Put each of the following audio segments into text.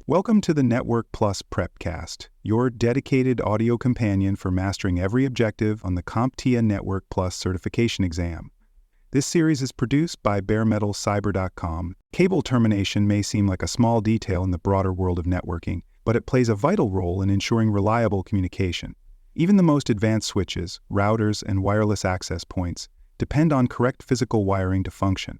Welcome to the Network Plus Prepcast, your dedicated audio companion for mastering every objective on the CompTIA Network Plus certification exam. This series is produced by baremetalcyber.com. Cable termination may seem like a small detail in the broader world of networking, but it plays a vital role in ensuring reliable communication. Even the most advanced switches, routers, and wireless access points depend on correct physical wiring to function.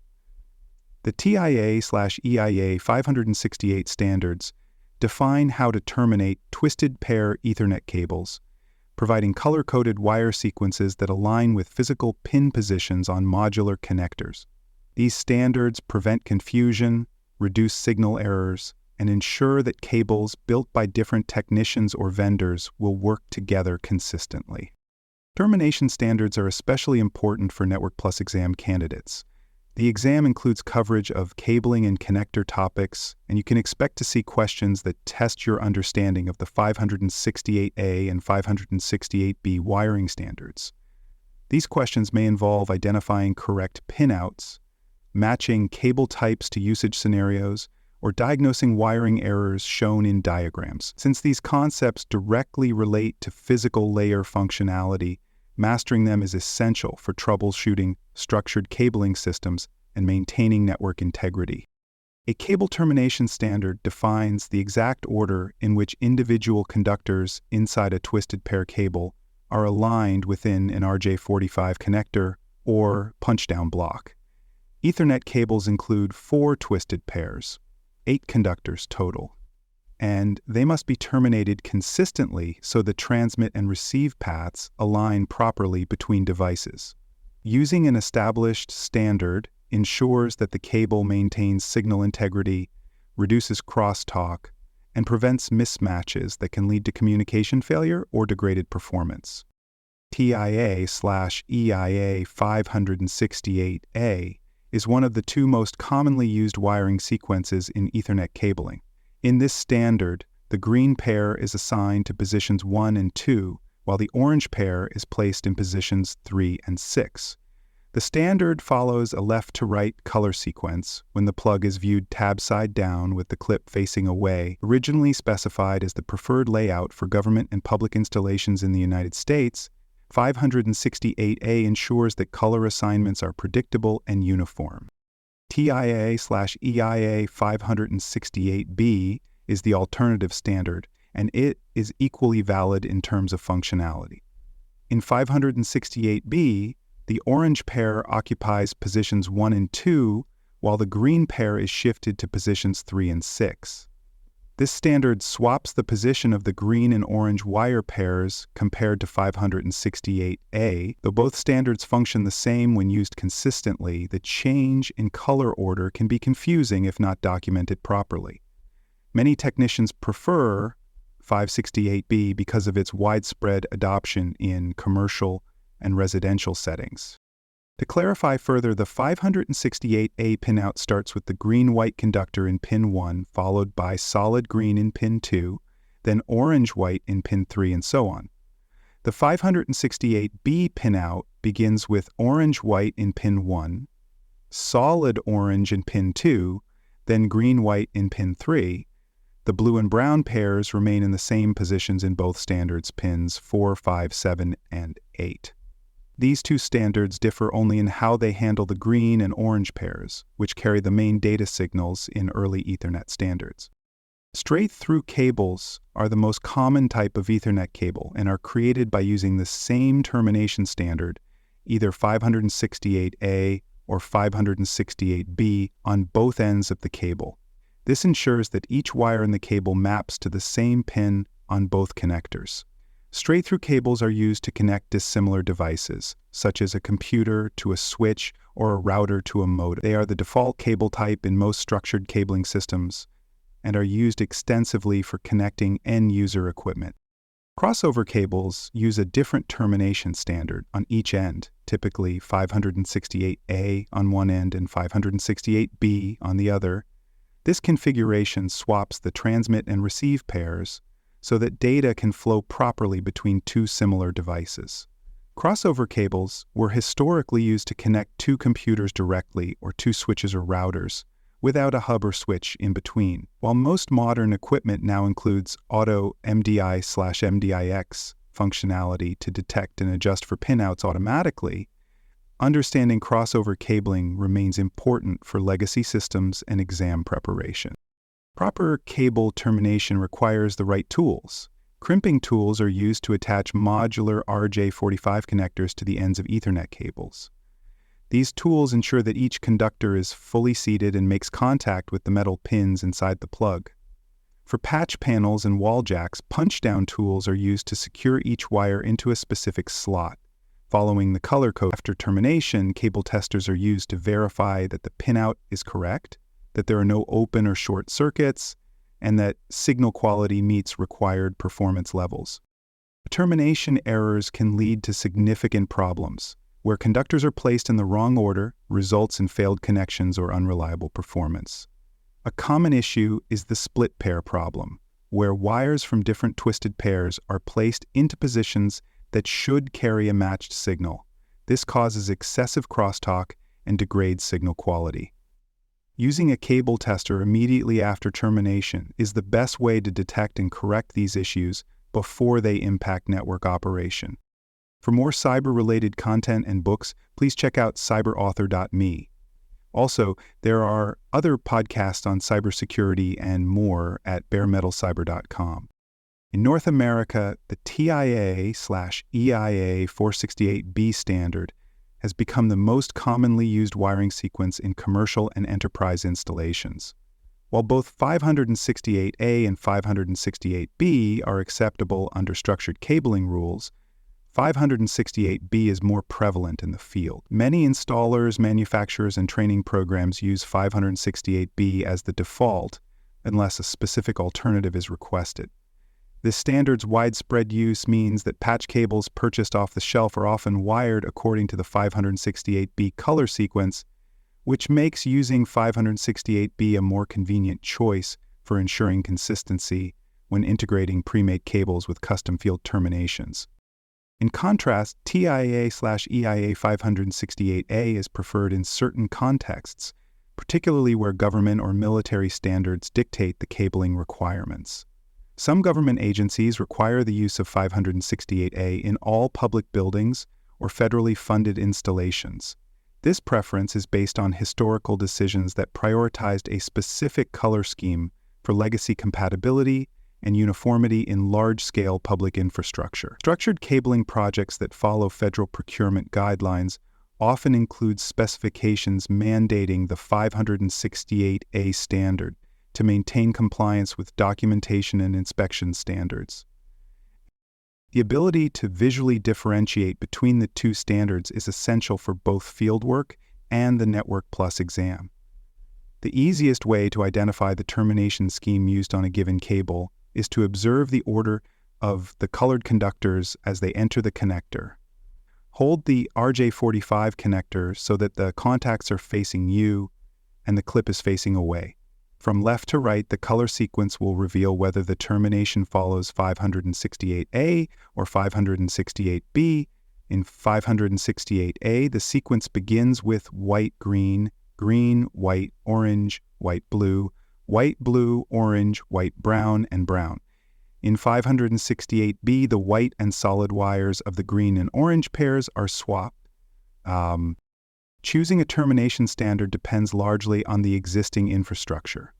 The TIA/EIA-568 standards define how to terminate twisted pair Ethernet cables, providing color-coded wire sequences that align with physical pin positions on modular connectors. These standards prevent confusion, reduce signal errors, and ensure that cables built by different technicians or vendors will work together consistently. Termination standards are especially important for Network Plus exam candidates. The exam includes coverage of cabling and connector topics, and you can expect to see questions that test your understanding of the 568A and 568B wiring standards. These questions may involve identifying correct pinouts, matching cable types to usage scenarios, or diagnosing wiring errors shown in diagrams. Since these concepts directly relate to physical layer functionality, mastering them is essential for troubleshooting structured cabling systems and maintaining network integrity. A cable termination standard defines the exact order in which individual conductors inside a twisted pair cable are aligned within an RJ45 connector or punch-down block. Ethernet cables include 4 twisted pairs, 8 conductors total, and they must be terminated consistently so the transmit and receive paths align properly between devices. Using an established standard ensures that the cable maintains signal integrity, reduces crosstalk, and prevents mismatches that can lead to communication failure or degraded performance. TIA/EIA-568A is one of the 2 most commonly used wiring sequences in Ethernet cabling. In this standard, the green pair is assigned to positions 1 and 2, while the orange pair is placed in positions 3 and 6. The standard follows a left-to-right color sequence when the plug is viewed tab-side down with the clip facing away. Originally specified as the preferred layout for government and public installations in the United States, 568A ensures that color assignments are predictable and uniform. TIA/EIA-568B is the alternative standard, and it is equally valid in terms of functionality. In 568B, the orange pair occupies positions 1 and 2, while the green pair is shifted to positions 3 and 6. This standard swaps the position of the green and orange wire pairs compared to 568A. Though both standards function the same when used consistently, the change in color order can be confusing if not documented properly. Many technicians prefer 568B because of its widespread adoption in commercial and residential settings. To clarify further, the 568A pinout starts with the green-white conductor in pin 1, followed by solid green in pin 2, then orange-white in pin 3, and so on. The 568B pinout begins with orange-white in pin 1, solid orange in pin 2, then green-white in pin 3. The blue and brown pairs remain in the same positions in both standards, pins 4, 5, 7, and 8. These 2 standards differ only in how they handle the green and orange pairs, which carry the main data signals in early Ethernet standards. Straight-through cables are the most common type of Ethernet cable and are created by using the same termination standard, either 568A or 568B, on both ends of the cable. This ensures that each wire in the cable maps to the same pin on both connectors. Straight-through cables are used to connect dissimilar devices, such as a computer to a switch or a router to a modem. They are the default cable type in most structured cabling systems and are used extensively for connecting end-user equipment. Crossover cables use a different termination standard on each end, typically 568A on one end and 568B on the other. This configuration swaps the transmit and receive pairs so that data can flow properly between 2 similar devices. Crossover cables were historically used to connect 2 computers directly or 2 switches or routers, without a hub or switch in between. While most modern equipment now includes auto-MDI/MDI-X functionality to detect and adjust for pinouts automatically, understanding crossover cabling remains important for legacy systems and exam preparation. Proper cable termination requires the right tools. Crimping tools are used to attach modular RJ45 connectors to the ends of Ethernet cables. These tools ensure that each conductor is fully seated and makes contact with the metal pins inside the plug. For patch panels and wall jacks, punch-down tools are used to secure each wire into a specific slot. Following the color code after termination, cable testers are used to verify that the pinout is correct, that there are no open or short circuits, and that signal quality meets required performance levels. Termination errors can lead to significant problems. Where conductors are placed in the wrong order, results in failed connections or unreliable performance. A common issue is the split pair problem, where wires from different twisted pairs are placed into positions that should carry a matched signal. This causes excessive crosstalk and degrades signal quality. Using a cable tester immediately after termination is the best way to detect and correct these issues before they impact network operation. For more cyber-related content and books, please check out cyberauthor.me. Also, there are other podcasts on cybersecurity and more at baremetalcyber.com. In North America, the TIA/EIA-568B standard has become the most commonly used wiring sequence in commercial and enterprise installations. While both 568A and 568B are acceptable under structured cabling rules, 568B is more prevalent in the field. Many installers, manufacturers, and training programs use 568B as the default unless a specific alternative is requested. This standard's widespread use means that patch cables purchased off the shelf are often wired according to the 568B color sequence, which makes using 568B a more convenient choice for ensuring consistency when integrating pre-made cables with custom field terminations. In contrast, TIA/EIA-568A is preferred in certain contexts, particularly where government or military standards dictate the cabling requirements. Some government agencies require the use of 568A in all public buildings or federally funded installations. This preference is based on historical decisions that prioritized a specific color scheme for legacy compatibility and uniformity in large-scale public infrastructure. Structured cabling projects that follow federal procurement guidelines often include specifications mandating the 568A standard to maintain compliance with documentation and inspection standards. The ability to visually differentiate between the two standards is essential for both fieldwork and the Network Plus exam. The easiest way to identify the termination scheme used on a given cable is to observe the order of the colored conductors as they enter the connector. Hold the RJ45 connector so that the contacts are facing you and the clip is facing away. From left to right, the color sequence will reveal whether the termination follows 568A or 568B. In 568A, the sequence begins with white-green, green, white, orange, white-blue, white-blue, orange, white-brown, and brown. In 568B, the white and solid wires of the green and orange pairs are swapped. Choosing a termination standard depends largely on the existing infrastructure.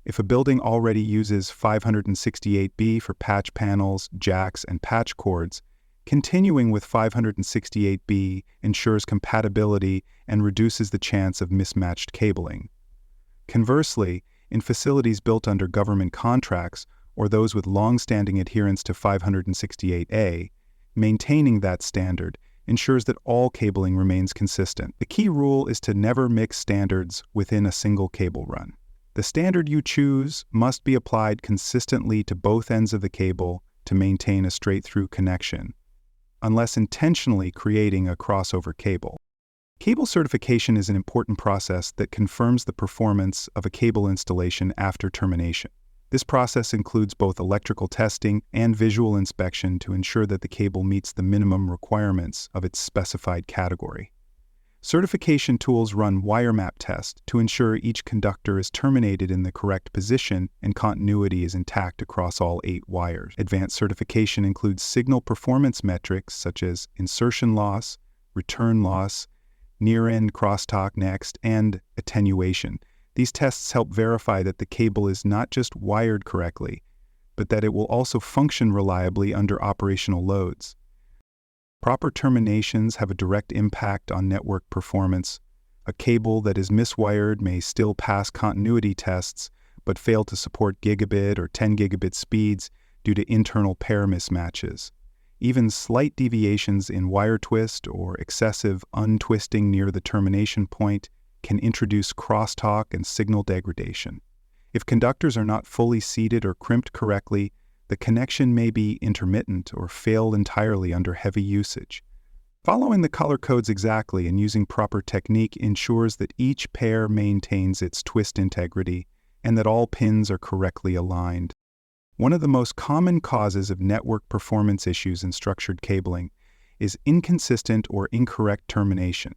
If a building already uses 568B for patch panels, jacks, and patch cords, continuing with 568B ensures compatibility and reduces the chance of mismatched cabling. Conversely, in facilities built under government contracts or those with long-standing adherence to 568A, maintaining that standard ensures that all cabling remains consistent. The key rule is to never mix standards within a single cable run. The standard you choose must be applied consistently to both ends of the cable to maintain a straight-through connection, unless intentionally creating a crossover cable. Cable certification is an important process that confirms the performance of a cable installation after termination. This process includes both electrical testing and visual inspection to ensure that the cable meets the minimum requirements of its specified category. Certification tools run wire map tests to ensure each conductor is terminated in the correct position and continuity is intact across all 8 wires. Advanced certification includes signal performance metrics such as insertion loss, return loss, near-end crosstalk next, and attenuation. These tests help verify that the cable is not just wired correctly, but that it will also function reliably under operational loads. Proper terminations have a direct impact on network performance. A cable that is miswired may still pass continuity tests, but fail to support gigabit or 10 gigabit speeds due to internal pair mismatches. Even slight deviations in wire twist or excessive untwisting near the termination point can introduce crosstalk and signal degradation. If conductors are not fully seated or crimped correctly, the connection may be intermittent or fail entirely under heavy usage. Following the color codes exactly and using proper technique ensures that each pair maintains its twist integrity and that all pins are correctly aligned. One of the most common causes of network performance issues in structured cabling is inconsistent or incorrect termination.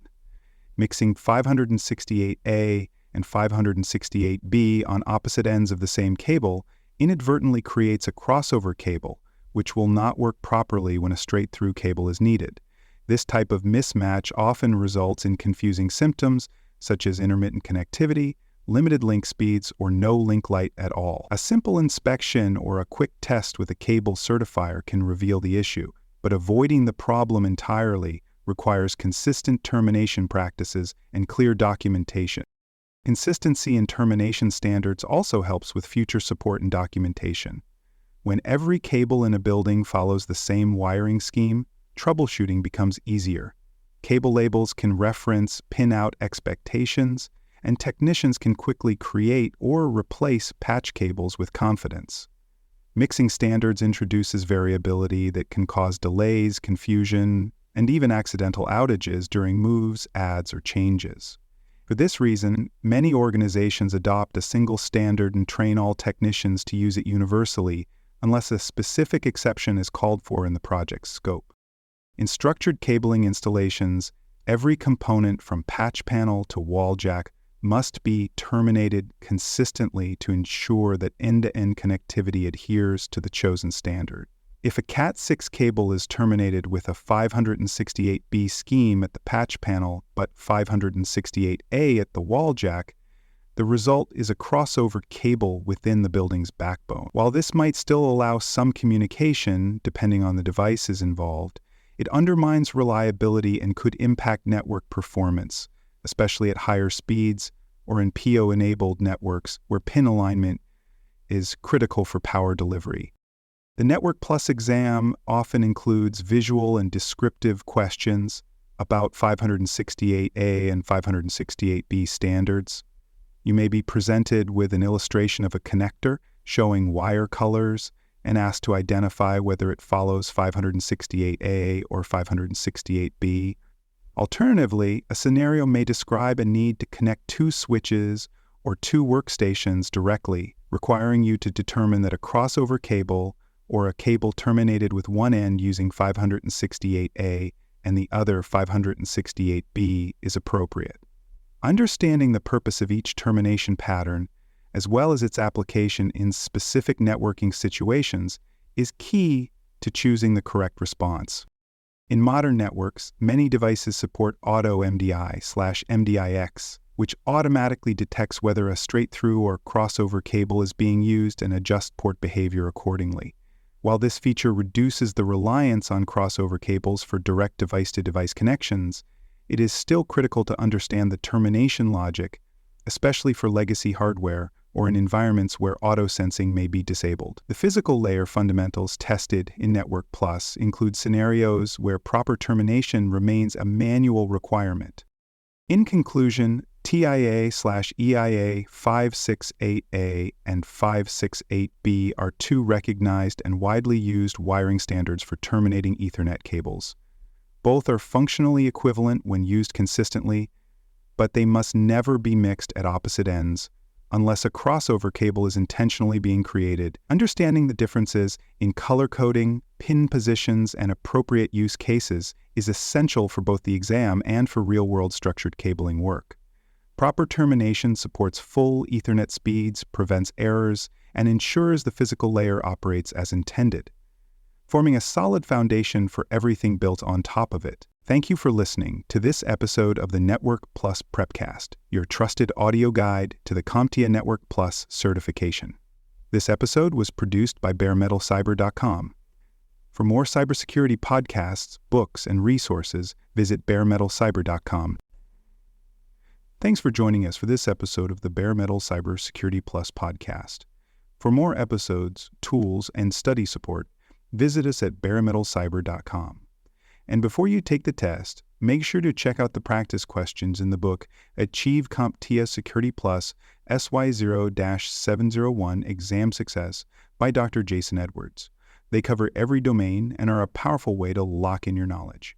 Mixing 568A and 568B on opposite ends of the same cable inadvertently creates a crossover cable, which will not work properly when a straight-through cable is needed. This type of mismatch often results in confusing symptoms such as intermittent connectivity, limited link speeds, or no link light at all. A simple inspection or a quick test with a cable certifier can reveal the issue, but avoiding the problem entirely requires consistent termination practices and clear documentation. Consistency in termination standards also helps with future support and documentation. When every cable in a building follows the same wiring scheme, troubleshooting becomes easier. Cable labels can reference pin-out expectations, and technicians can quickly create or replace patch cables with confidence. Mixing standards introduces variability that can cause delays, confusion, and even accidental outages during moves, adds, or changes. For this reason, many organizations adopt a single standard and train all technicians to use it universally unless a specific exception is called for in the project's scope. In structured cabling installations, every component from patch panel to wall jack must be terminated consistently to ensure that end-to-end connectivity adheres to the chosen standard. If a Cat6 cable is terminated with a 568B scheme at the patch panel but 568A at the wall jack, the result is a crossover cable within the building's backbone. While this might still allow some communication, depending on the devices involved, it undermines reliability and could impact network performance, especially at higher speeds or in PO-enabled networks where pin alignment is critical for power delivery. The Network Plus exam often includes visual and descriptive questions about 568A and 568B standards. You may be presented with an illustration of a connector showing wire colors and asked to identify whether it follows 568A or 568B. Alternatively, a scenario may describe a need to connect 2 switches or 2 workstations directly, requiring you to determine that a crossover cable or a cable terminated with one end using 568A and the other 568B is appropriate. Understanding the purpose of each termination pattern, as well as its application in specific networking situations, is key to choosing the correct response. In modern networks, many devices support auto-MDI/MDI-X, which automatically detects whether a straight-through or crossover cable is being used and adjusts port behavior accordingly. While this feature reduces the reliance on crossover cables for direct device-to-device connections, it is still critical to understand the termination logic, especially for legacy hardware or in environments where auto-sensing may be disabled. The physical layer fundamentals tested in Network Plus include scenarios where proper termination remains a manual requirement. In conclusion, TIA/EIA-568A and 568B are 2 recognized and widely used wiring standards for terminating Ethernet cables. Both are functionally equivalent when used consistently, but they must never be mixed at opposite ends, unless a crossover cable is intentionally being created. Understanding the differences in color coding, pin positions, and appropriate use cases is essential for both the exam and for real-world structured cabling work. Proper termination supports full Ethernet speeds, prevents errors, and ensures the physical layer operates as intended, forming a solid foundation for everything built on top of it. Thank you for listening to this episode of the Network Plus Prepcast, your trusted audio guide to the CompTIA Network Plus certification. This episode was produced by baremetalcyber.com. For more cybersecurity podcasts, books, and resources, visit baremetalcyber.com. Thanks for joining us for this episode of the Bare Metal Cybersecurity Plus podcast. For more episodes, tools, and study support, visit us at baremetalcyber.com. And before you take the test, make sure to check out the practice questions in the book Achieve CompTIA Security Plus SY0-701 Exam Success by Dr. Jason Edwards. They cover every domain and are a powerful way to lock in your knowledge.